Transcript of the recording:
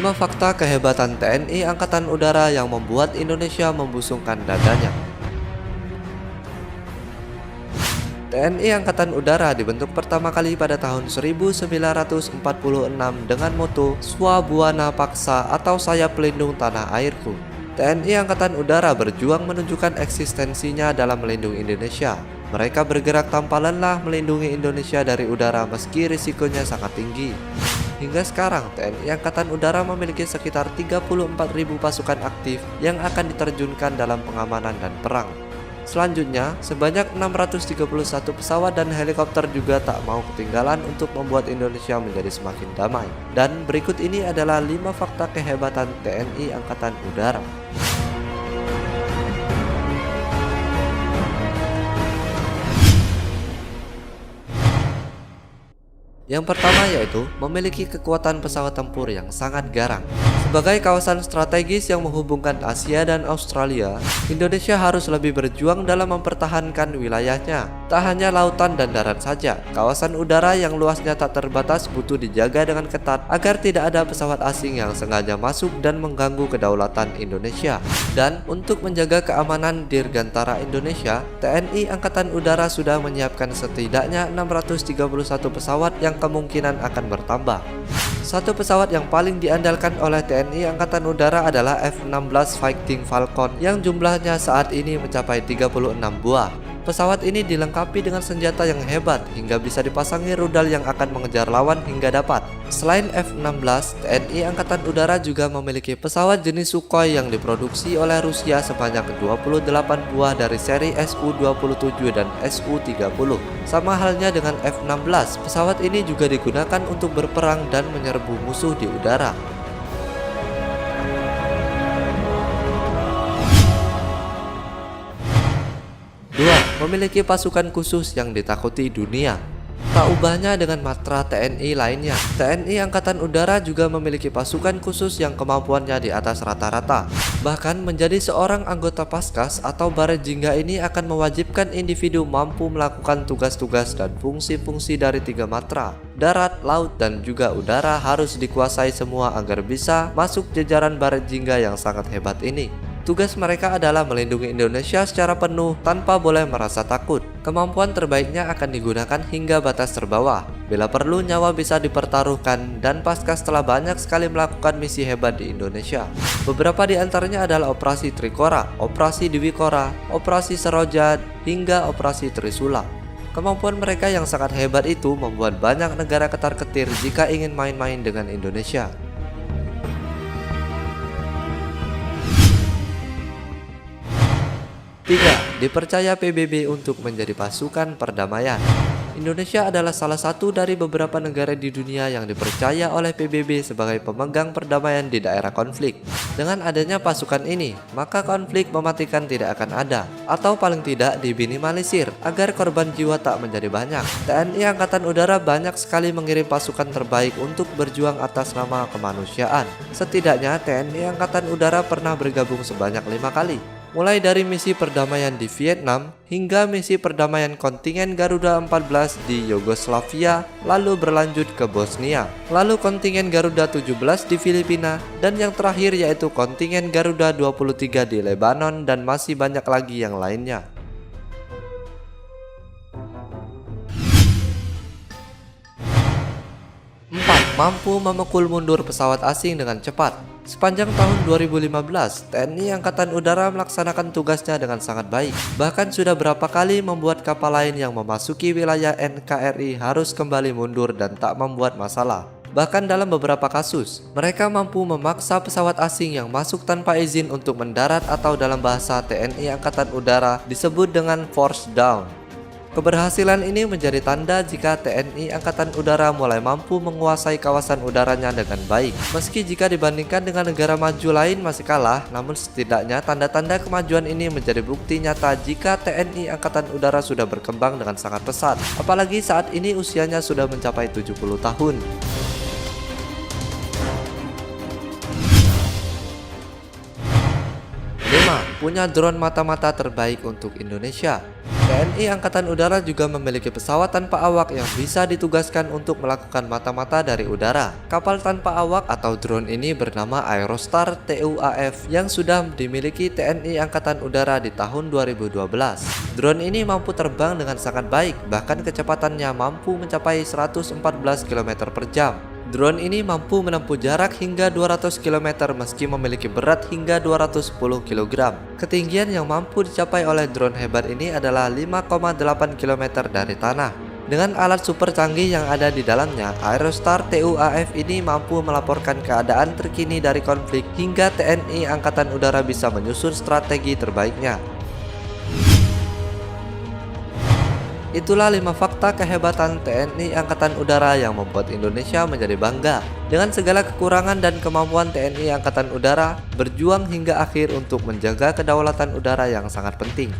5 fakta kehebatan TNI Angkatan Udara yang membuat Indonesia membusungkan dadanya. TNI Angkatan Udara dibentuk pertama kali pada tahun 1946 dengan moto Swa Buana Paksa atau Saya Pelindung Tanah Airku. TNI Angkatan Udara berjuang menunjukkan eksistensinya dalam melindungi Indonesia. Mereka bergerak tanpa lelah melindungi Indonesia dari udara meski risikonya sangat tinggi. Hingga sekarang, TNI Angkatan Udara memiliki sekitar 34.000 pasukan aktif yang akan diterjunkan dalam pengamanan dan perang. Selanjutnya, sebanyak 631 pesawat dan helikopter juga tak mau ketinggalan untuk membuat Indonesia menjadi semakin damai. Dan berikut ini adalah 5 fakta kehebatan TNI Angkatan Udara. Yang pertama yaitu memiliki kekuatan pesawat tempur yang sangat garang. Sebagai kawasan strategis yang menghubungkan Asia dan Australia, Indonesia harus lebih berjuang dalam mempertahankan wilayahnya. Tak hanya lautan dan darat saja, kawasan udara yang luasnya tak terbatas butuh dijaga dengan ketat agar tidak ada pesawat asing yang sengaja masuk dan mengganggu kedaulatan Indonesia. Dan untuk menjaga keamanan Dirgantara Indonesia, TNI Angkatan Udara sudah menyiapkan setidaknya 631 pesawat yang kemungkinan akan bertambah. Satu pesawat yang paling diandalkan oleh TNI Angkatan Udara adalah F-16 Fighting Falcon yang jumlahnya saat ini mencapai 36 buah. Pesawat ini dilengkapi dengan senjata yang hebat hingga bisa dipasangi rudal yang akan mengejar lawan hingga dapat. Selain F-16, TNI Angkatan Udara juga memiliki pesawat jenis Sukhoi yang diproduksi oleh Rusia sebanyak 28 buah dari seri Su-27 dan Su-30. Sama halnya dengan F-16, pesawat ini juga digunakan untuk berperang dan menyerbu musuh di udara. 2. Memiliki pasukan khusus yang ditakuti dunia. Tak ubahnya dengan matra TNI lainnya, TNI Angkatan Udara juga memiliki pasukan khusus yang kemampuannya di atas rata-rata. Bahkan menjadi seorang anggota Paskas atau Barejingga ini akan mewajibkan individu mampu melakukan tugas-tugas dan fungsi-fungsi dari 3 matra. Darat, laut, dan juga udara harus dikuasai semua agar bisa masuk jajaran Barejingga yang sangat hebat ini. Tugas mereka adalah melindungi Indonesia secara penuh tanpa boleh merasa takut. Kemampuan terbaiknya akan digunakan hingga batas terbawah. Bila perlu, nyawa bisa dipertaruhkan dan Paskas telah banyak sekali melakukan misi hebat di Indonesia. Beberapa di antaranya adalah Operasi Trikora, Operasi Dwikora, Operasi Seroja, hingga Operasi Trisula. Kemampuan mereka yang sangat hebat itu membuat banyak negara ketar-ketir jika ingin main-main dengan Indonesia. 3. Dipercaya PBB untuk menjadi pasukan perdamaian. Indonesia adalah salah satu dari beberapa negara di dunia yang dipercaya oleh PBB sebagai pemegang perdamaian di daerah konflik. Dengan adanya pasukan ini, maka konflik mematikan tidak akan ada, atau paling tidak diminimalisir agar korban jiwa tak menjadi banyak. TNI Angkatan Udara banyak sekali mengirim pasukan terbaik untuk berjuang atas nama kemanusiaan. Setidaknya TNI Angkatan Udara pernah bergabung sebanyak 5 kali. Mulai dari misi perdamaian di Vietnam hingga misi perdamaian kontingen Garuda 14 di Yugoslavia, lalu berlanjut ke Bosnia, lalu kontingen Garuda 17 di Filipina, dan yang terakhir yaitu kontingen Garuda 23 di Lebanon, dan masih banyak lagi yang lainnya. 4. Mampu memukul mundur pesawat asing dengan cepat. Sepanjang tahun 2015, TNI Angkatan Udara melaksanakan tugasnya dengan sangat baik. Bahkan sudah berapa kali membuat kapal lain yang memasuki wilayah NKRI harus kembali mundur dan tak membuat masalah. Bahkan dalam beberapa kasus, mereka mampu memaksa pesawat asing yang masuk tanpa izin untuk mendarat atau dalam bahasa TNI Angkatan Udara disebut dengan force down. Keberhasilan ini menjadi tanda jika TNI Angkatan Udara mulai mampu menguasai kawasan udaranya dengan baik. Meski jika dibandingkan dengan negara maju lain masih kalah, namun setidaknya tanda-tanda kemajuan ini menjadi bukti nyata jika TNI Angkatan Udara sudah berkembang dengan sangat pesat. Apalagi saat ini usianya sudah mencapai 70 tahun. 5. Punya drone mata-mata terbaik untuk Indonesia. TNI Angkatan Udara juga memiliki pesawat tanpa awak yang bisa ditugaskan untuk melakukan mata-mata dari udara. Kapal tanpa awak atau drone ini bernama Aerostar TUAF yang sudah dimiliki TNI Angkatan Udara di tahun 2012. Drone ini mampu terbang dengan sangat baik, bahkan kecepatannya mampu mencapai 114 km per jam. Drone ini mampu menempuh jarak hingga 200 km meski memiliki berat hingga 210 kg. Ketinggian yang mampu dicapai oleh drone hebat ini adalah 5,8 km dari tanah. Dengan alat super canggih yang ada di dalamnya, Aerostar TUAF ini mampu melaporkan keadaan terkini dari konflik hingga TNI Angkatan Udara bisa menyusun strategi terbaiknya. Itulah 5 fakta kehebatan TNI Angkatan Udara yang membuat Indonesia menjadi bangga. Dengan segala kekurangan dan kemampuan TNI Angkatan Udara berjuang hingga akhir untuk menjaga kedaulatan udara yang sangat penting.